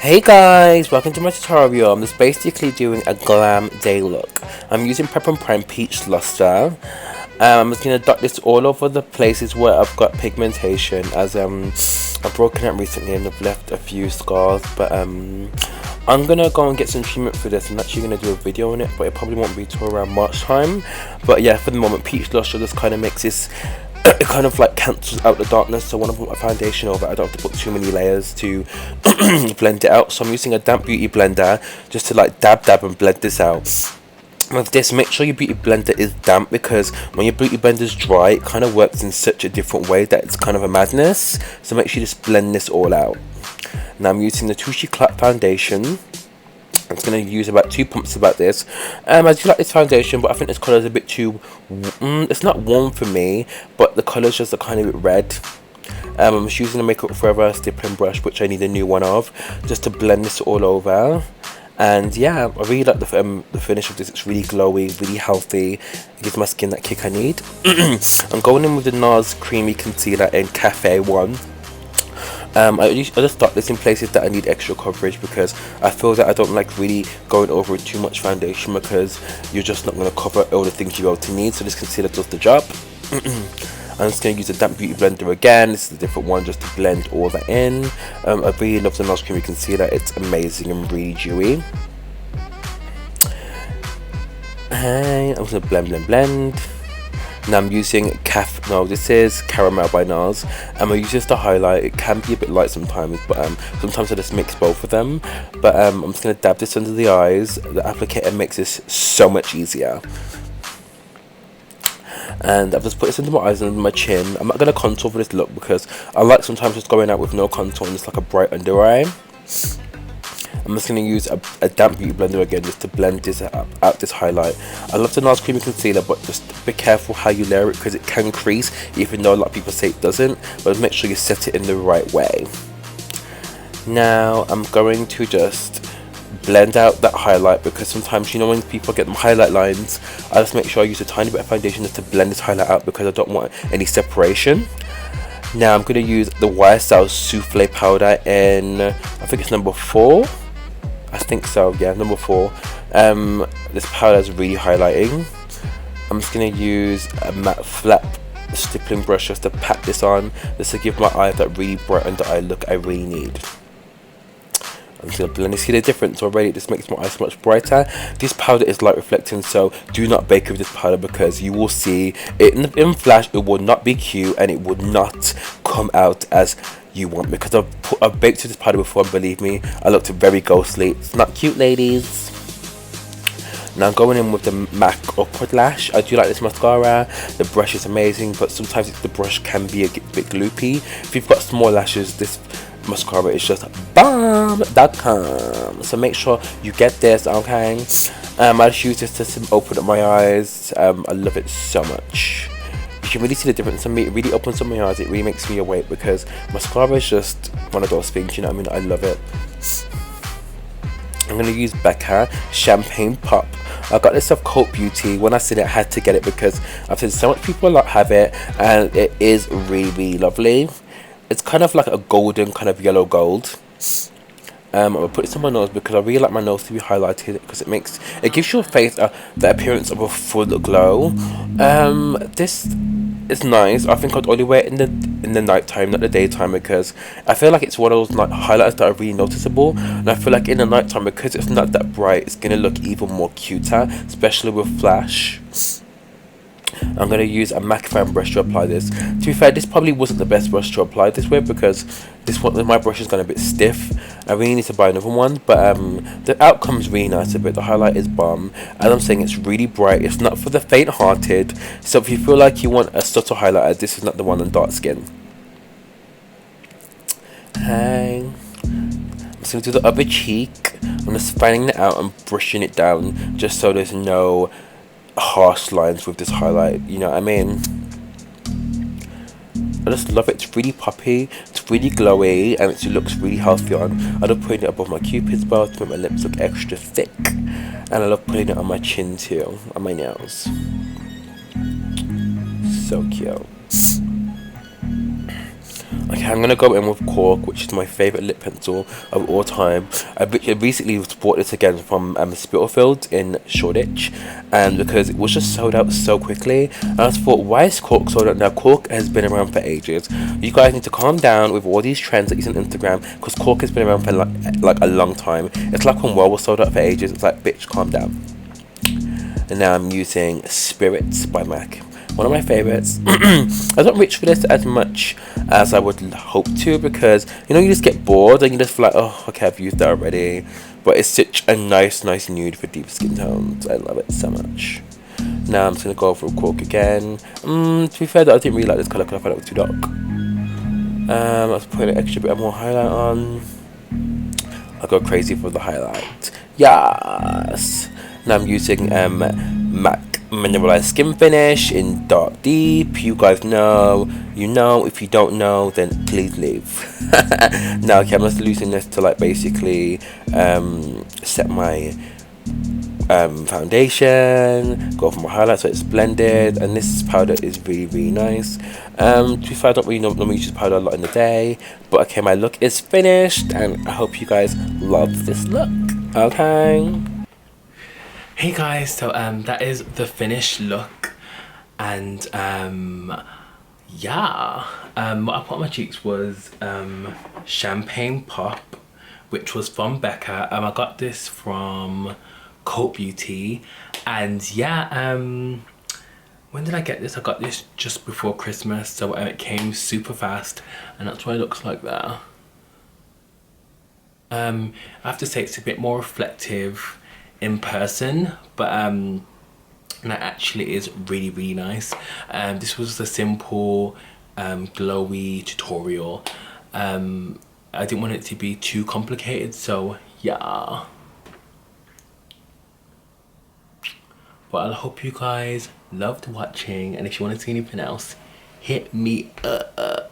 Hey guys, welcome to my tutorial. I'm just basically doing a glam day look. I'm using Prep and Prime Peach Luster. I'm just going to dot this all over the places where I've got pigmentation, as I've broken out recently and I've left a few scars, but I'm going to go and get some treatment for this. I'm actually going to do a video on it, but it probably won't be till around March time. But yeah, for the moment, Peach Luster just kind of makes this it kind of like cancels out the darkness, so when I put my foundation over, I don't have to put too many layers to blend it out. So I'm using a damp beauty blender just to like dab and blend this out. With this, make sure your beauty blender is damp, because when your beauty blender is dry, it kind of works in such a different way that it's kind of a madness. So make sure you just blend this all out. Now I'm using the Touche Eclat foundation. I'm just going to use about 2 pumps about this. I do like this foundation, but I think this colour is a bit too... it's not warm for me, but the colour's just a kind of bit red. I'm just using the Makeup Forever stippling brush, which I need a new one of, just to blend this all over. And yeah, I really like the finish of this. It's really glowy, really healthy. It gives my skin that kick I need. I'm going in with the NARS Creamy Concealer in Cafe 1. I just start this in places that I need extra coverage, because I feel that I don't like really going over with too much foundation, because you're just not going to cover all the things you're going to need. So this concealer does the job. I'm just going to use a damp beauty blender again. This is a different one, just to blend all that in. I really love the NARS Creamy Concealer. It's amazing and really dewy. I'm just going to blend. Now I'm using this is Caramel by NARS. I use this to highlight. It can be a bit light sometimes, but sometimes I just mix both of them. But I'm just going to dab this under the eyes. The applicator makes this so much easier. And I've just put this under my eyes and under my chin. I'm not going to contour for this look, because I like sometimes just going out with no contour and just like a bright under eye. I'm just going to use a damp beauty blender again, just to blend this out this highlight. I love the NARS Creamy Concealer, but just be careful how you layer it, because it can crease, even though a lot of people say it doesn't. But make sure you set it in the right way. Now I'm going to just blend out that highlight, because sometimes, you know, when people get them highlight lines, I just make sure I use a tiny bit of foundation just to blend this highlight out, because I don't want any separation. Now I'm going to use the YSL Souffle powder in, I think it's number 4. I think so, yeah, number 4. This powder is really highlighting. I'm just going to use a matte flat stippling brush just to pat this on, just to give my eye that really bright under eye look I really need. I'm just going to blend this. See the difference already? This makes my eyes much brighter. This powder is light reflecting, so do not bake with this powder, because you will see it in flash. It will not be cute, and it would not come out as you want, because I've baked with this powder before, and believe me, I looked very ghostly. It's not cute, ladies. Now I'm going in with the MAC Upward Lash. I do like this mascara. The brush is amazing, but sometimes the brush can be a bit gloopy. If you've got small lashes, this mascara is just bomb.com. So make sure you get this, okay? I just use this to open up my eyes. I love it so much. You can really see the difference in me. It really opens up my eyes. It really makes me awake, because mascara is just one of those things, you know what I mean? I love it. I'm going to use Becca Champagne Pop. I got this off Cult Beauty. When I seen it, I had to get it, because I've seen so much people have it, and it is really lovely. It's kind of like a golden, kind of yellow gold. I'm going to put this on my nose, because I really like my nose to be highlighted, because it gives your face the appearance of a full glow. This is nice. I think I'd only wear it in the night time, not the daytime, because I feel like it's one of those highlighters that are really noticeable, and I feel like in the night time, because it's not that bright, it's going to look even more cuter, especially with flash. I'm going to use a MAC fan brush to apply this. To be fair, this probably wasn't the best brush to apply this with, because my brush is going a bit stiff. I really need to buy another one, but the outcome's really nice of it. The highlight is bomb. As I'm saying, it's really bright. It's not for the faint-hearted. So if you feel like you want a subtle highlighter, this is not the one on dark skin. I'm just going to do the other cheek. I'm just fanning it out and brushing it down, just so there's no harsh lines with this highlight, you know what I mean? I just love it. It's really poppy, it's really glowy, and it looks really healthy on. I love putting it above my cupid's bow to make my lips look extra thick, and I love putting it on my chin too, on my nails. So cute. Okay, I'm gonna go in with Cork, which is my favorite lip pencil of all time. I recently bought this again from Spitalfields in Shoreditch, and because it was just sold out so quickly, and I just thought, why is Cork sold out now? Cork has been around for ages. You guys need to calm down with all these trends that you see on Instagram, because Cork has been around for like a long time. It's like when Well was sold out for ages. It's like, bitch, calm down. And now I'm using Spirits by MAC. One of my favorites. I don't reach for this as much as I would hope to, because you know, you just get bored and you just feel like, oh, okay, I've used that already. But it's such a nice nude for deep skin tones. I love it so much. Now I'm just gonna go for Cork again. To be fair, though, I didn't really like this color because I thought it was too dark. Let's put an extra bit more highlight on. I'll go crazy for the highlight. Yes. Now I'm using MAC Mineralized Skin Finish in Dark Deep. You guys know. You know. If you don't know, then please leave. Now, okay, I'm just using this to like basically set my foundation, go for my highlight so it's blended, and this powder is really nice. To be fair, I don't really normally use powder a lot in the day, but okay, my look is finished and I hope you guys love this look. Okay, hey guys, so that is the finished look, and yeah, what I put on my cheeks was Champagne Pop, which was from Becca. I got this from Coat Beauty, and yeah, when did I get this? I got this just before Christmas, so it came super fast, and that's what it looks like there. I have to say it's a bit more reflective in person, but and that actually is really nice. This was a simple glowy tutorial. I didn't want it to be too complicated, so yeah. But I hope you guys loved watching, and if you want to see anything else, hit me up.